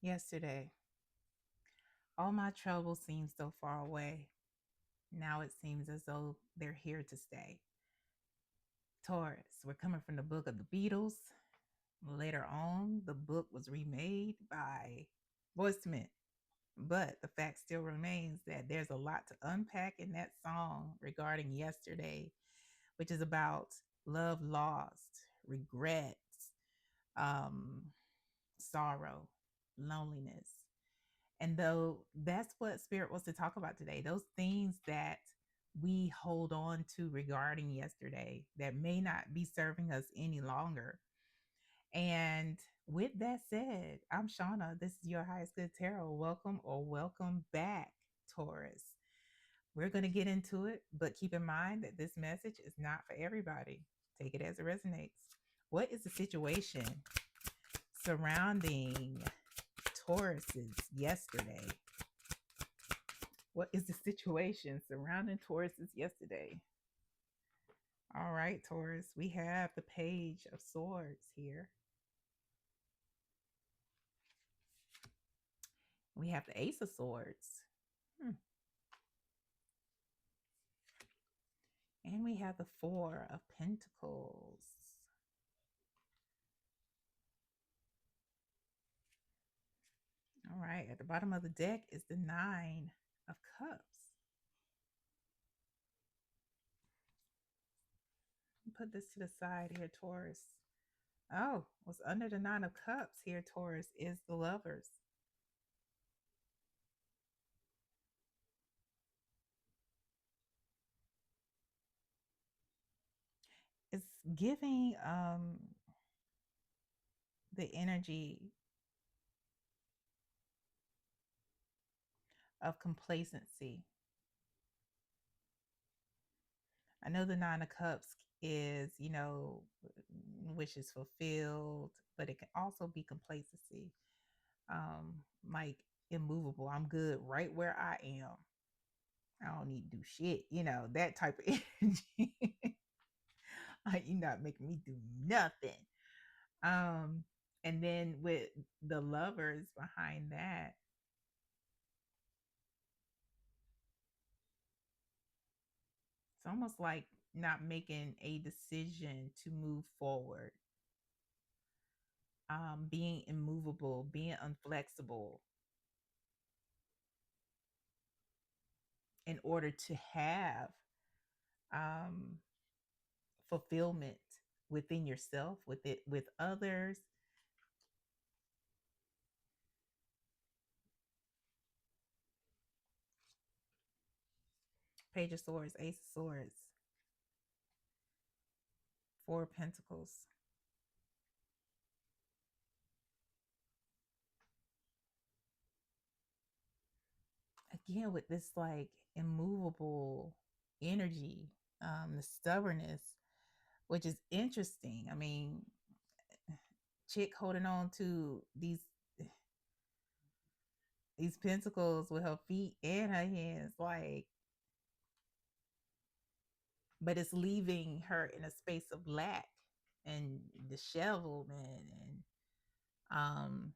Yesterday, all my troubles seemed so far away. Now it seems as though they're here to stay. Taurus, we're coming from the book of the Beatles. Later on, the book was remade by Boyz II Men. But the fact still remains that there's a lot to unpack in that song regarding yesterday, which is about love lost, regrets, um, sorrow, loneliness. And though that's what Spirit wants to talk about today, those things that we hold on to regarding yesterday that may not be serving us any longer. And with that said, I'm Shauna. This is your highest good tarot. Welcome or welcome back, Taurus. We're going to get into it, but keep in mind that this message is not for everybody. Take it as it resonates. What is the situation surrounding Taurus's yesterday? What is the situation surrounding Taurus's yesterday? All right, Taurus, we have the Page of Swords here. We have the Ace of Swords. And we have the Four of Pentacles. All right, at the bottom of the deck is the Nine of Cups. Put this to the side here, Taurus. Oh, what's under the Nine of Cups here, Taurus, is the Lovers. It's giving the energy of complacency. I know the Nine of Cups is, wishes fulfilled, but it can also be complacency. Like immovable. I'm good right where I am. I don't need to do shit, that type of energy. You're not making me do nothing. Um, and then with the Lovers behind that, it's almost like not making a decision to move forward. Being immovable, being unflexible in order to have um, fulfillment within yourself, with others. Page of Swords, Ace of Swords, Four of Pentacles. Again, with this like immovable energy, the stubbornness, which is interesting. I mean, chick holding on to these pentacles with her feet and her hands, like, but it's leaving her in a space of lack and dishevelment and um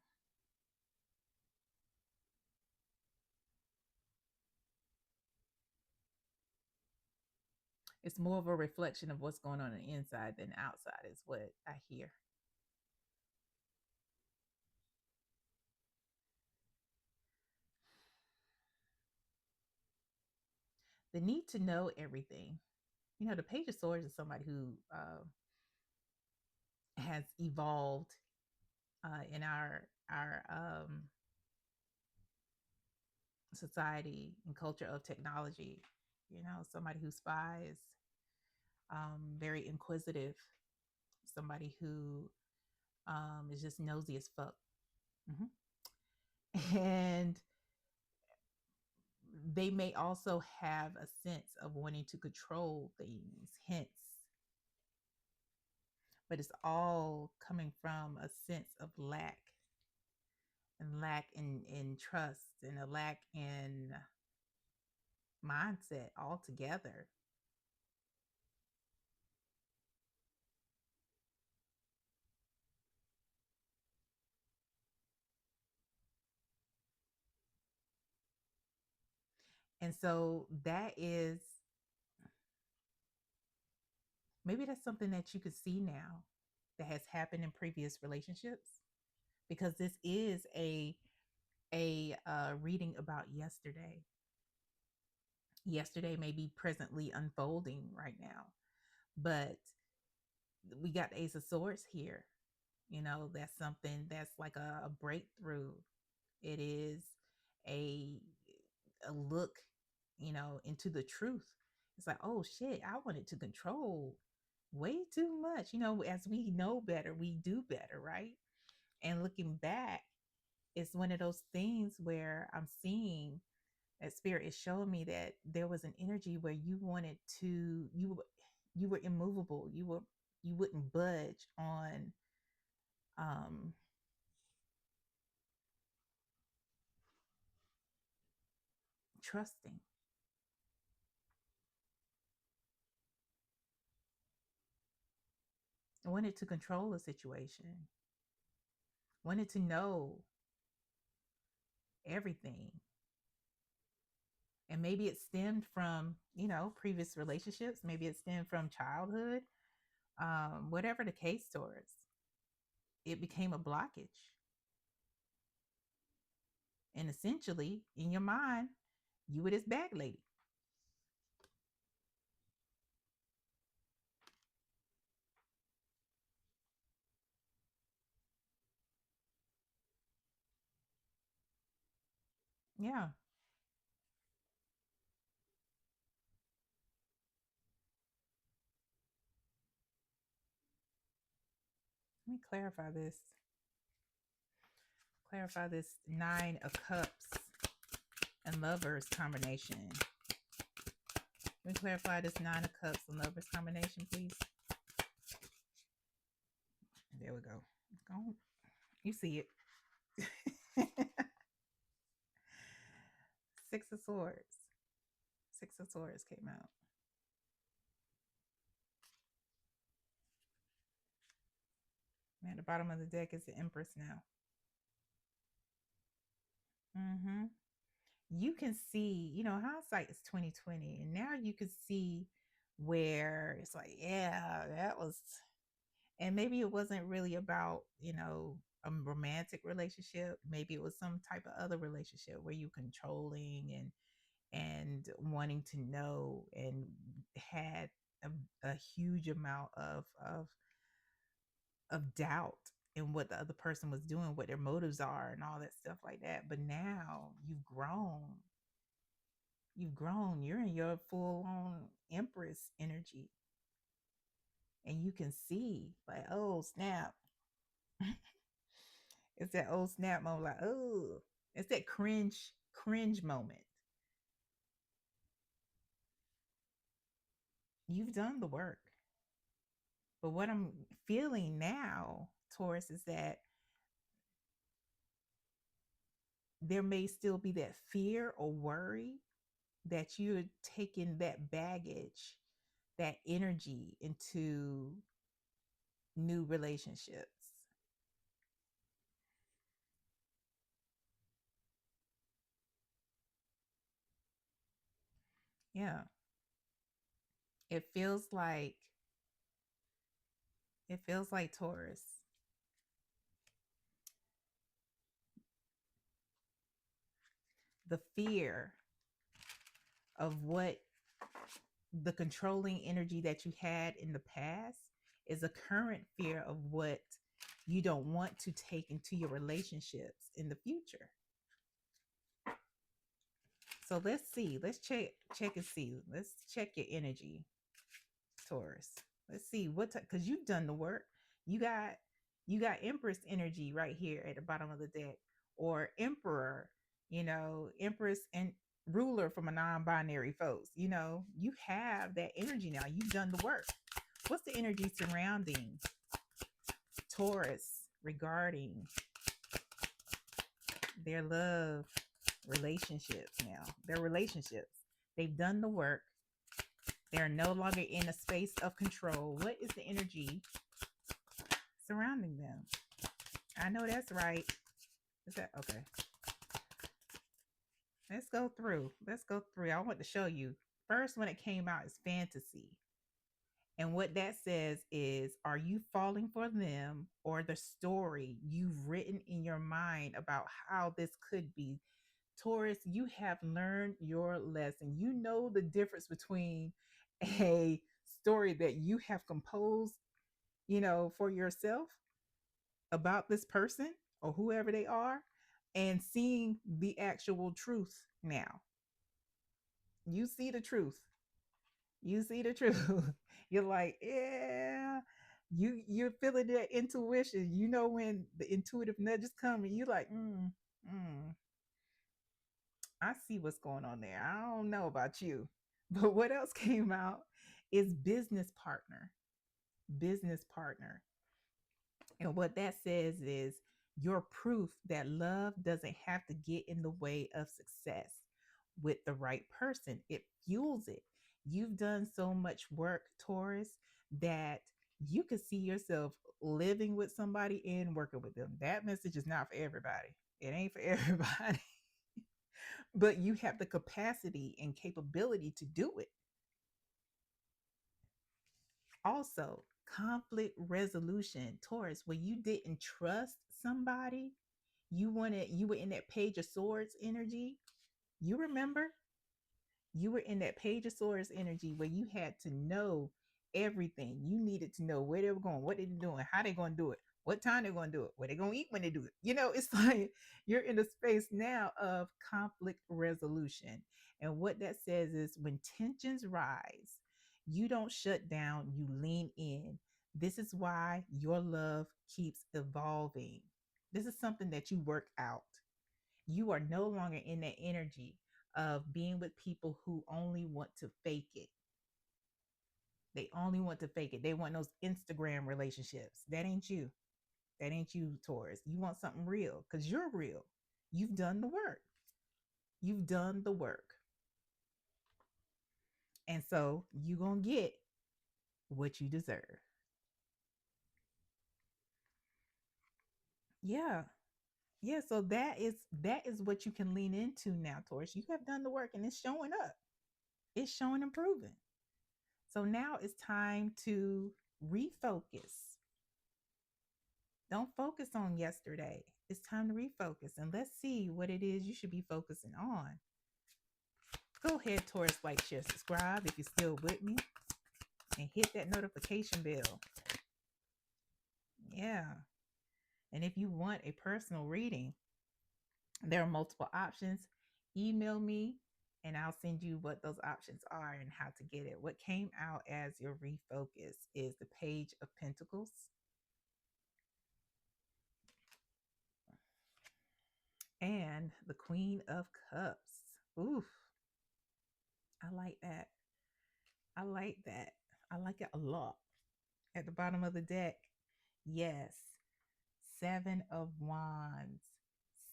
it's more of a reflection of what's going on the inside than outside is what I hear. The need to know everything. The Page of Swords is somebody who has evolved in our society and culture of technology. Somebody who spies, very inquisitive, somebody who is just nosy as fuck. And they may also have a sense of wanting to control things, hence, but it's all coming from a sense of lack, and lack in trust, and a lack in mindset altogether. And so that is, maybe that's something that you could see now that has happened in previous relationships, because this is a reading about yesterday. Yesterday may be presently unfolding right now, but we got the Ace of Swords here. You know, that's something that's like a breakthrough. It is a a look, into the truth. It's like, oh shit, I wanted to control way too much. As we know better, we do better, right? And looking back, it's one of those things where I'm seeing that spirit is showing me that there was an energy where you wanted to, you were immovable. You wouldn't budge on um trusting. I wanted to control the situation. Wanted to know everything. And maybe it stemmed from, previous relationships. Maybe it stemmed from childhood. Whatever the case, Taurus, it became a blockage. And essentially, in your mind, you were this bag lady. Yeah. Let me clarify this Nine of Cups and Lovers combination. Can we clarify this Nine of Cups and Lovers combination, please? There we go. Go. You see it. Six of Swords. Six of Swords came out. At the bottom of the deck is the Empress now. Mm-hmm. You can see, hindsight is 2020, and now you can see where it's like, yeah, that was, and maybe it wasn't really about, a romantic relationship. Maybe it was some type of other relationship where you controlling and wanting to know, and had a huge amount of doubt in what the other person was doing, what their motives are, and all that stuff like that. But now you've grown. You've grown. You're in your full on Empress energy. And you can see, like, oh, snap. It's that old snap moment, like, oh, it's that cringe moment. You've done the work. But what I'm feeling now, Taurus, is that there may still be that fear or worry that you're taking that baggage, that energy into new relationships. Yeah. It feels like Taurus, the fear of what the controlling energy that you had in the past is a current fear of what you don't want to take into your relationships in the future. So let's see. Let's check and see. Let's check your energy, Taurus. Let's see what, because you've done the work. You got Empress energy right here at the bottom of the deck, or Emperor. Empress and ruler from a non-binary folks. You have that energy now. You've done the work. What's the energy surrounding Taurus regarding their love relationships now? Their relationships. They've done the work. They're no longer in a space of control. What is the energy surrounding them? I know that's right. Is that okay? Let's go through. Let's go through. I want to show you. First, when it came out, is fantasy. And what that says is, are you falling for them or the story you've written in your mind about how this could be? Taurus, you have learned your lesson. You know the difference between a story that you have composed, for yourself about this person or whoever they are, and seeing the actual truth now. You see the truth. You see the truth. You're like, yeah. You're feeling that intuition. You know when the intuitive nudges come and you're like, mm, I see what's going on there. I don't know about you. But what else came out is business partner. Business partner. And what that says is your proof that love doesn't have to get in the way of success with the right person. It fuels it. You've done so much work, Taurus, that you could see yourself living with somebody and working with them. That message is not for everybody. It ain't for everybody, but you have the capacity and capability to do it. Also, conflict resolution, Taurus, when you didn't trust somebody, you were in that page of swords energy. You remember? You were in that page of swords energy where you had to know everything. You needed to know where they were going, what they're doing, how they're going to do it, what time they're going to do it, what they're going to eat when they do it. It's like you're in a space now of conflict resolution. And what that says is when tensions rise, you don't shut down, you lean in. This is why your love keeps evolving. This is something that you work out. You are no longer in that energy of being with people who only want to fake it. They only want to fake it. They want those Instagram relationships. That ain't you. That ain't you, Taurus. You want something real because you're real. You've done the work. You've done the work. And so you're going to get what you deserve. Yeah. Yeah. So that is what you can lean into now, Taurus. You have done the work and it's showing up. It's showing and proving. So now it's time to refocus. Don't focus on yesterday. It's time to refocus and let's see what it is you should be focusing on. Go ahead, Taurus, like, share, subscribe if you're still with me, and hit that notification bell. Yeah. And if you want a personal reading, there are multiple options. Email me and I'll send you what those options are and how to get it. What came out as your refocus is the Page of Pentacles and the Queen of Cups. Oof, I like that. I like that. I like it a lot. At the bottom of the deck, yes, Seven of Wands.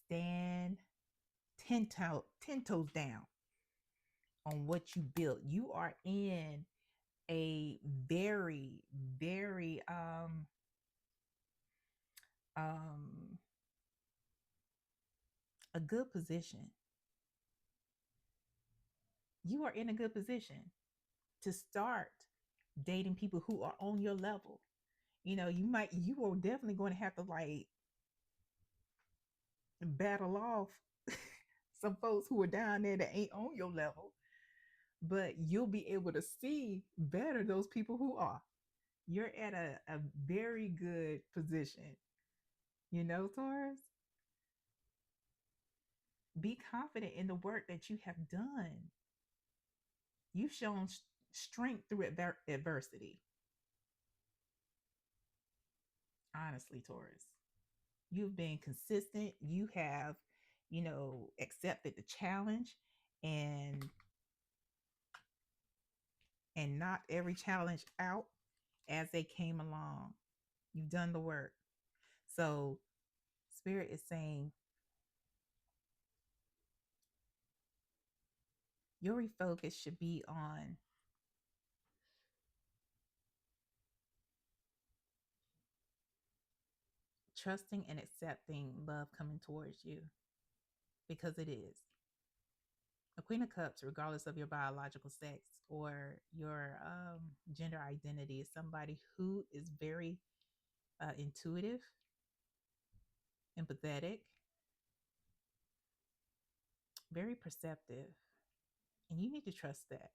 Stand ten toes down on what you built. You are in a very, very um a good position. You are in a good position to start dating people who are on your level. You are definitely going to have to like battle off some folks who are down there that ain't on your level, but you'll be able to see better those people who are. You're at a very good position, Taurus. Be confident in the work that you have done. You've shown strength through adversity. Honestly, Taurus, you've been consistent. You have, accepted the challenge and knocked every challenge out as they came along. You've done the work. So, Spirit is saying your refocus should be on trusting and accepting love coming towards you because it is. A Queen of Cups, regardless of your biological sex or your gender identity, is somebody who is very intuitive, empathetic, very perceptive. And you need to trust that.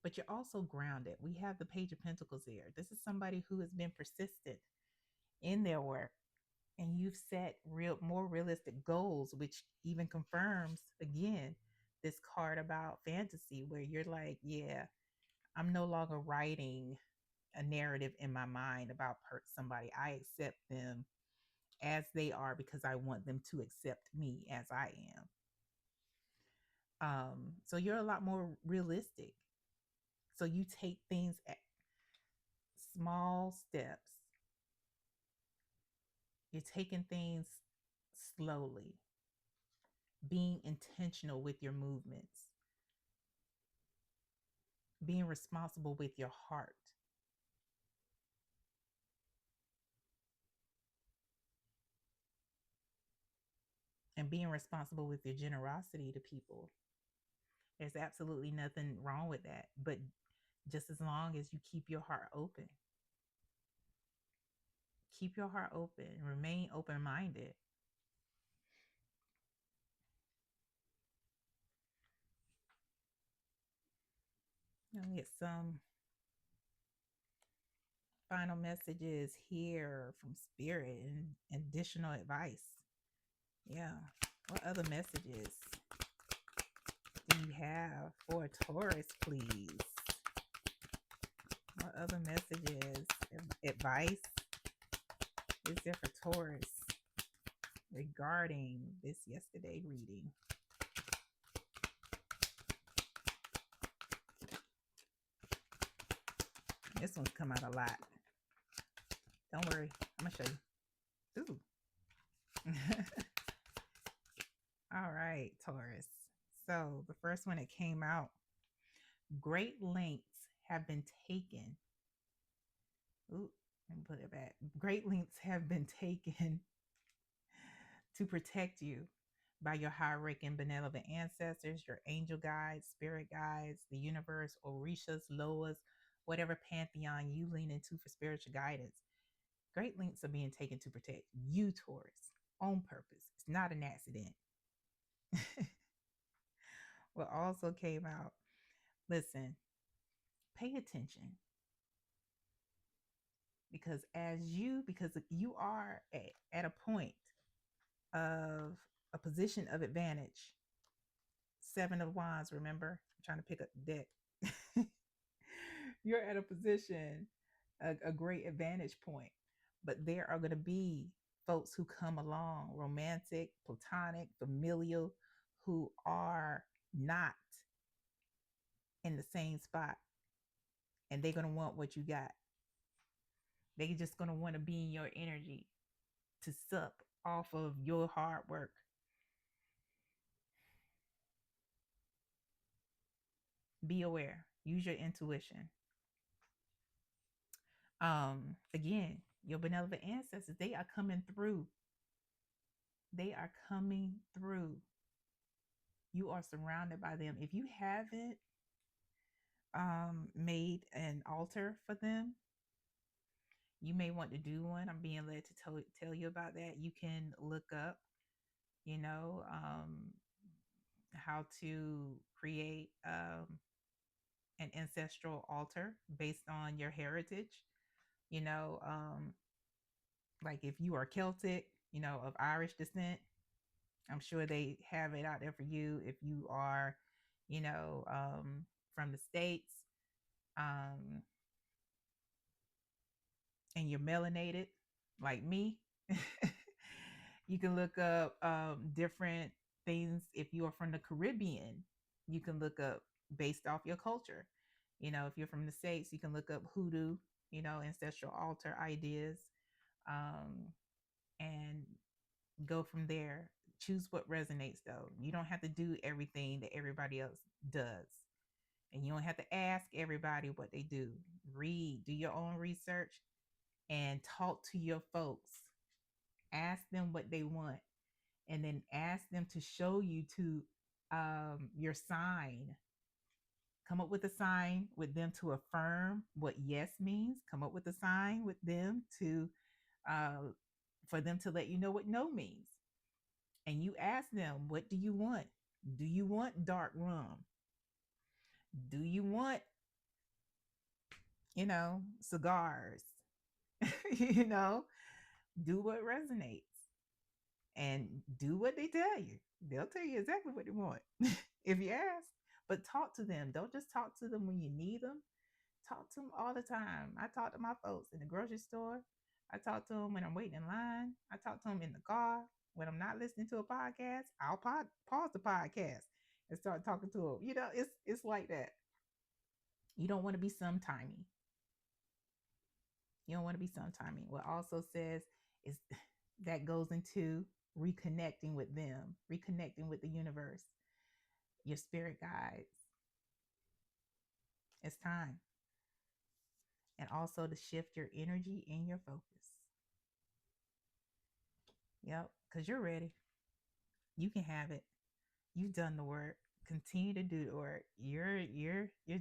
But you're also grounded. We have the Page of Pentacles here. This is somebody who has been persistent in their work, and you've set more realistic goals, which even confirms again this card about fantasy, where you're like, yeah, I'm no longer writing a narrative in my mind about somebody. I accept them as they are because I want them to accept me as I am. So you're a lot more realistic. So you take things at small steps. You're taking things slowly, being intentional with your movements, being responsible with your heart, and being responsible with your generosity to people. There's absolutely nothing wrong with that, but just as long as you keep your heart open. Keep your heart open, remain open minded. Get some final messages here from Spirit and additional advice. Yeah. What other messages do you have for Taurus, please? What other messages, advice is there for Taurus regarding this yesterday reading? This one's come out a lot. Don't worry, I'm gonna show you. Ooh. All right, Taurus. So the first one that came out, great lengths have been taken. Ooh, let me put it back. Great lengths have been taken to protect you by your high-ranking and benevolent ancestors, your angel guides, spirit guides, the universe, Orishas, Loas, whatever pantheon you lean into for spiritual guidance. Great lengths are being taken to protect you, Taurus, on purpose. It's not an accident. What also came out, listen, pay attention. Because you are at a point of a position of advantage. Seven of Wands, remember? I'm trying to pick up the deck. You're at a position, a great advantage point. But there are going to be folks who come along, romantic, platonic, familial, who are not in the same spot. And they're going to want what you got. They're just going to want to be in your energy to sup off of your hard work. Be aware. Use your intuition. Again, your benevolent ancestors, they are coming through. They are coming through. You are surrounded by them. If you haven't made an altar for them, you may want to do one. I'm being led to tell you about that. You can look up, you know, how to create an ancestral altar based on your heritage. You know, like if you are Celtic, you know, of Irish descent, I'm sure they have it out there for you. If you are, you know, from the States, um, and you're melanated like me, you can look up different things. If you are from the Caribbean, you can look up based off your culture. You know, if you're from the States, you can look up hoodoo, you know, ancestral altar ideas, um, and go from there. Choose what resonates though. You don't have to do everything that everybody else does. And you don't have to ask everybody what they do. Read, do your own research, and talk to your folks. Ask them what they want. and then ask them to show you to your sign. Come up with a sign with them to affirm what yes means. Come up with a sign with them to uh, for them to let you know what no means. And you ask them, what do you want? Do you want dark rum? Do you want, cigars? you know, do what resonates and do what they tell you. They'll tell you exactly what they want if you ask. But talk to them. Don't just talk to them when you need them. Talk to them all the time. I talk to my folks in the grocery store. I talk to them when I'm waiting in line. I talk to them in the car. When I'm not listening to a podcast, I'll pause the podcast and start talking to them. It's like that. You don't want to be sometimey. You don't want to be sometimey. What also says is that goes into reconnecting with them, reconnecting with the universe, your spirit guides. It's time. And also to shift your energy and your focus. Yep, because you're ready. You can have it. You've done the work. Continue to do the work. You're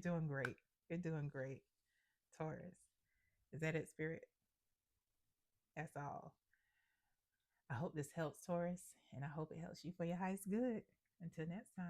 doing great. You're doing great. Taurus. Is that it, spirit? That's all. I hope this helps, Taurus, and I hope it helps you for your highest good. Until next time.